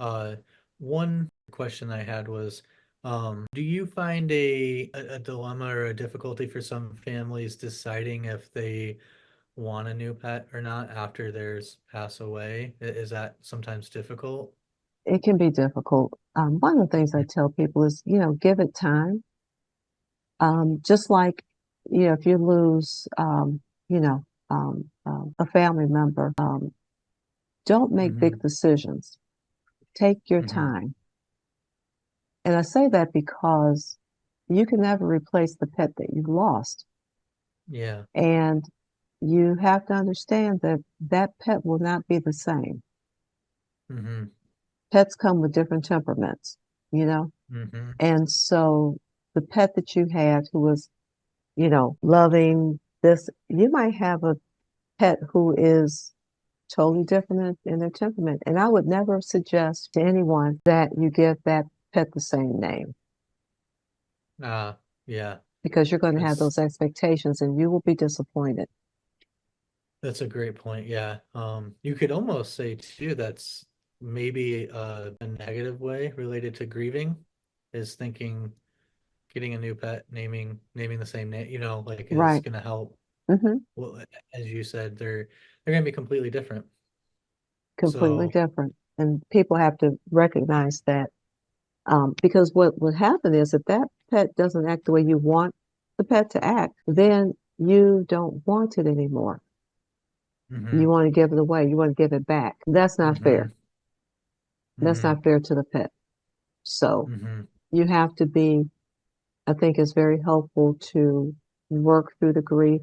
Uh, one question I had was, do you find a dilemma or a difficulty for some families deciding if they want a new pet or not after theirs pass away? Is that sometimes difficult? It can be difficult. One of the things I tell people is, give it time. Just like, if you lose, a family member, don't make big Hmm. decisions. Take your Hmm. time. And I say that because you can never replace the pet that you lost. Yeah. And you have to understand that that pet will not be the same. Hmm. Pets come with different temperaments, you know? Hmm. And so the pet that you had who was, loving this, you might have a pet who is totally different in their temperament. And I would never suggest to anyone that you give that pet the same name Yeah. because you're going to have That's those expectations and you will be disappointed. that's a great point. Yeah. You could almost say too that's maybe a negative way related to grieving is thinking getting a new pet, naming the same name, like is Right. gonna help. Hmm. Well, as you said, they're gonna be completely different. Completely So, different. And people have to recognize that because what would happen is if that pet doesn't act the way you want the pet to act, then you don't want it anymore. You hmm. want to give it away. You want to give it back. That's not fair. Hmm. That's Hmm. not fair to the pet. So Hmm. you have to be, I think it's very helpful to work through the grief